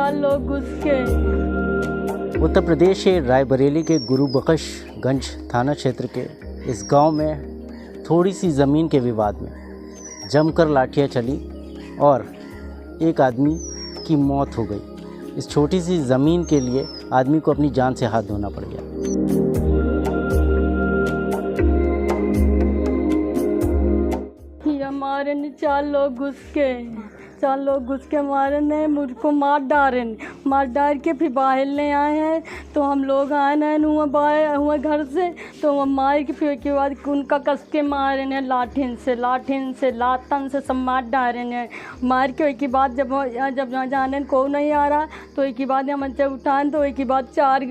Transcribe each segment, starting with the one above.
4 लोग घुस के। उत्तर प्रदेश के रायबरेली के गुरुबख्शगंज थाना क्षेत्र के इस गांव में थोड़ी सी ज़मीन के विवाद में जमकर लाठियां चली और एक आदमी की मौत हो गई। इस छोटी सी ज़मीन के लिए आदमी को अपनी जान से हाथ धोना पड़ गया। हमारे 4 लोग घुस के मारे ने मुझको मार डाल के फिर बाहर ले आए हैं। तो हम लोग आए ना हुआ घर से, तो हम मार के फिर के बाद उनका कस के मारे ने लाठिन से लातन से सब मार डाले ने। मार के के बाद जब जाने को नहीं आ रहा तो एक बाद हम जब उठाएं तो एक बाद चार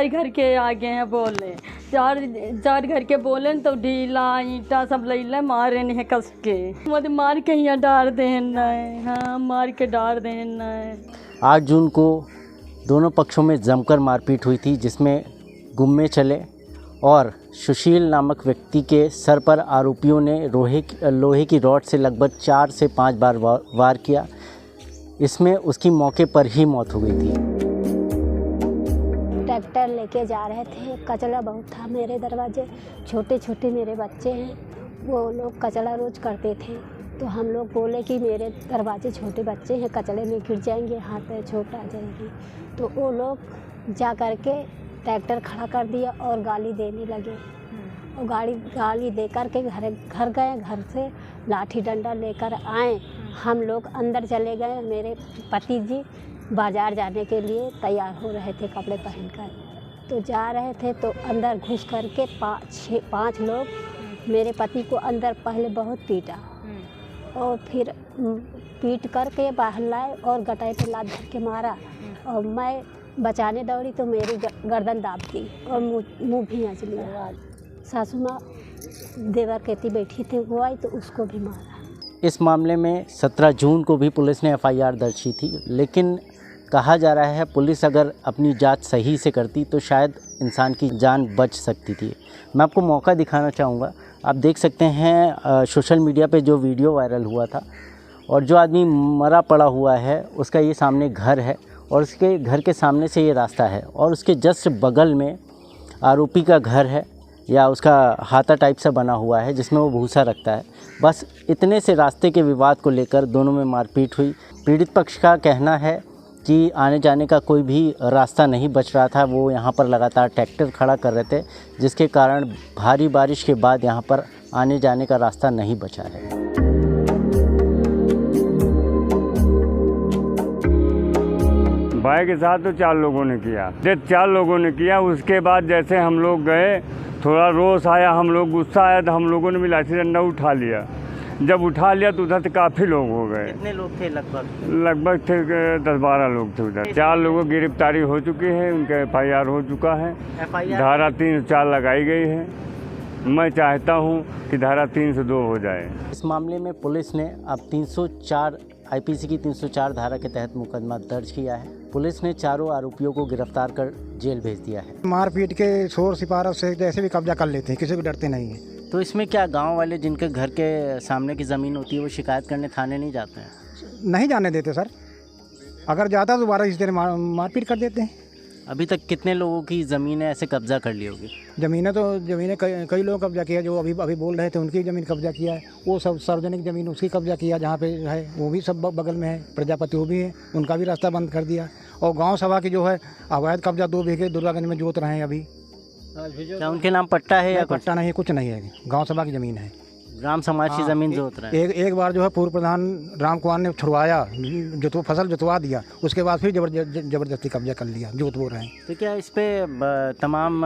घर के आगे हैं बोले, चार घर के बोले तो ढीला ईंटा सब ले मारे ने कस के। मतलब मार के यहाँ डाल देना है। हाँ, मार के डाल देना है। 8 जून को दोनों पक्षों में जमकर मारपीट हुई थी, जिसमें गुम्मे चले और सुशील नामक व्यक्ति के सर पर आरोपियों ने लोहे की रॉड से लगभग 4 से 5 बार वार किया। इसमें उसकी मौके पर ही मौत हो गई थी। ट्रैक्टर लेके जा रहे थे, कचरा बहुत था मेरे दरवाजे, छोटे मेरे बच्चे हैं, वो लोग कचरा रोज करते थे। तो हम लोग बोले कि मेरे दरवाजे छोटे बच्चे हैं, कचरे में गिर जाएंगे, हाथ पैर चोट आ जाएगी। तो वो लोग जा कर के ट्रैक्टर खड़ा कर दिया और गाली देने लगे। और गाली दे कर के घर गए, घर से लाठी डंडा लेकर आए। हम लोग अंदर चले गए। मेरे पति जी बाज़ार जाने के लिए तैयार हो रहे थे कपड़े पहनकर, तो जा रहे थे तो अंदर घुस कर के 5 लोग मेरे पति को अंदर पहले बहुत पीटा और फिर पीट करके बाहर लाए और गटाई पे लात धर के मारा। और मैं बचाने दौड़ी तो मेरी गर्दन दाब दी और मुँह भी आँच लिया। सासू माँ देवर कहती बैठी थी, वो आई तो उसको भी मारा। इस मामले में 17 जून को भी पुलिस ने FIR दर्ज की थी, लेकिन कहा जा रहा है पुलिस अगर अपनी जांच सही से करती तो शायद इंसान की जान बच सकती थी। मैं आपको मौका दिखाना चाहूँगा। आप देख सकते हैं सोशल मीडिया पे जो वीडियो वायरल हुआ था और जो आदमी मरा पड़ा हुआ है उसका ये सामने घर है और उसके घर के सामने से ये रास्ता है और उसके जस्ट बगल में आरोपी का घर है या उसका हाथा टाइप सा बना हुआ है जिसमें वो भूसा रखता है। बस इतने से रास्ते के विवाद को लेकर दोनों में मारपीट हुई। पीड़ित पक्ष का कहना है कि आने जाने का कोई भी रास्ता नहीं बच रहा था। वो यहाँ पर लगातार ट्रैक्टर खड़ा कर रहे थे, जिसके कारण भारी बारिश के बाद यहाँ पर आने जाने का रास्ता नहीं बचा है। भाई के साथ तो 4 लोगों ने किया। जब 4 लोगों ने किया उसके बाद जैसे हम लोग गए, थोड़ा रोष आया, हम लोग गुस्सा आया तो हम लोगों ने भी लाठी डंडा उठा लिया। जब उठा लिया तो उधर से काफ़ी लोग हो गए। कितने लोग थे? लगभग थे 10-12 लोग थे उधर। 4 लोगों की गिरफ्तारी हो चुकी है, उनका FIR हो चुका है। धारा 304 लगाई गई है। मैं चाहता हूं कि धारा 302 हो जाए। इस मामले में पुलिस ने अब 304 IPC की 304 धारा के तहत मुकदमा दर्ज किया है। पुलिस ने चारों आरोपियों को गिरफ्तार कर जेल भेज दिया है। मारपीट के शोर सिपारस से जैसे भी कब्जा कर लेते हैं, किसी को डरते नहीं है। तो इसमें क्या गांव वाले जिनके घर के सामने की ज़मीन होती है वो शिकायत करने थाने नहीं जाते हैं? नहीं जाने देते सर। अगर जाता तो दोबारा इस तरह मारपीट कर देते हैं। अभी तक कितने लोगों की ज़मीनें ऐसे कब्जा कर ली होगी? ज़मीनें कई लोगों कब्जा किया। जो अभी बोल रहे थे उनकी ज़मीन कब्जा किया है। वो सब सार्वजनिक ज़मीन उसकी कब्जा किया, जहाँ पे है वो भी सब बगल में है। प्रजापति वो भी है, उनका भी रास्ता बंद कर दिया। और गाँव सभा की जो है अवैध कब्जा 2 बीघे दुर्गागंज में जोत रहे हैं अभी। क्या उनके नाम पट्टा है या पट्टा नहीं है? कुछ नहीं है, गाँव सभा की ज़मीन है। ग्राम समाज की ज़मीन जोत रहे हैं। एक बार जो है पूर्व प्रधान राम कुमार ने छुड़वाया, फसल जुतवा दिया, उसके बाद फिर जबरदस्ती कब्जा कर लिया, जोत वो रहे हैं। तो क्या इस पे तमाम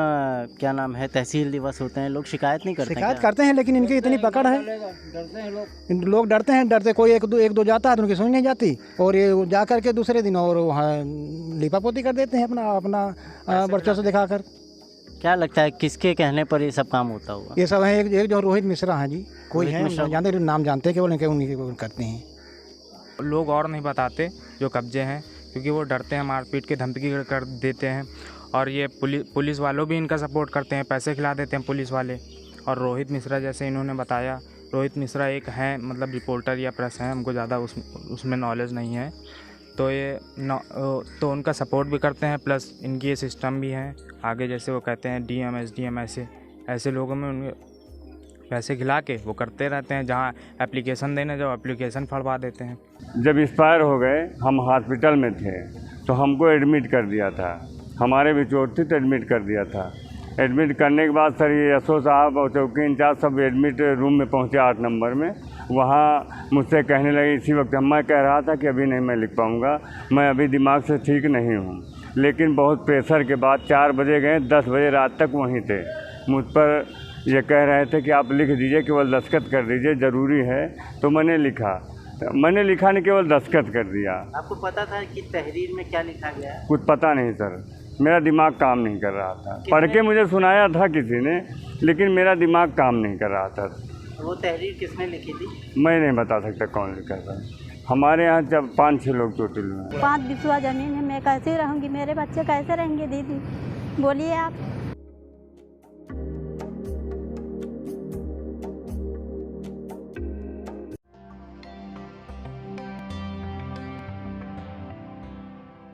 क्या नाम है तहसील दिवस होते हैं, लोग शिकायत नहीं करते? शिकायत करते हैं लेकिन इनकी इतनी पकड़ है, लोग डरते हैं। कोई एक दो जाता है तो उनकी सुनी नहीं जाती और ये जा करके दूसरे दिन और वहाँ लिपापोती कर देते हैं अपना वर्चस्व दिखाकर। क्या लगता है किसके कहने पर ये सब काम होता होगा? ये सब है एक जो रोहित मिश्रा है जी, कोई है जानते, नाम जानते हैं, केवल उनके करते हैं। लोग और नहीं बताते जो कब्जे हैं, क्योंकि वो डरते हैं, मारपीट के धमकी कर देते हैं। और ये पुलिस वालों भी इनका सपोर्ट करते हैं, पैसे खिला देते हैं पुलिस वाले। और रोहित मिश्रा जैसे इन्होंने बताया, रोहित मिश्रा एक हैं मतलब रिपोर्टर या प्रेस हैं, हमको ज़्यादा उसमें नॉलेज नहीं है। तो उनका सपोर्ट भी करते हैं, प्लस इनकी ये सिस्टम भी है आगे, जैसे वो कहते हैं डीएम एसडीएम ऐसे लोगों में उनके पैसे खिला के वो करते रहते हैं। जहाँ एप्लीकेशन देने जाओ एप्लीकेशन फड़वा देते हैं। जब एक्सपायर हो गए, हम हॉस्पिटल में थे तो हमको एडमिट कर दिया था, हमारे भी चोट थी तो एडमिट कर दिया था। एडमिट करने के बाद सर ये एसओ साहब और चौकी इंचार्ज सब एडमिट रूम में पहुँचे 8 नंबर में। वहाँ मुझसे कहने लगे इसी वक्त, मैं कह रहा था कि अभी नहीं मैं लिख पाऊँगा, मैं अभी दिमाग से ठीक नहीं हूँ। लेकिन बहुत प्रेशर के बाद 4 बजे गए, 10 बजे रात तक वहीं थे। मुझ पर ये कह रहे थे कि आप लिख दीजिए, केवल दस्तखत कर दीजिए, ज़रूरी है। तो मैंने लिखा नहीं, केवल दस्तखत कर दिया। आपको पता था कि तहरीर में क्या लिखा गया है? कुछ पता नहीं सर, मेरा दिमाग काम नहीं कर रहा था। पढ़ के मुझे सुनाया था किसी ने, लेकिन मेरा दिमाग काम नहीं कर रहा था। वो तहरीर किसने लिखी थी? मैं नहीं बता सकता कौन लिखा था। हमारे यहाँ जब 5-6 लोग टोटल हुए। 5 बिस्वा ज़मीन है, मैं कैसे रहूँगी, मेरे बच्चे कैसे रहेंगे दीदी, बोलिए आप।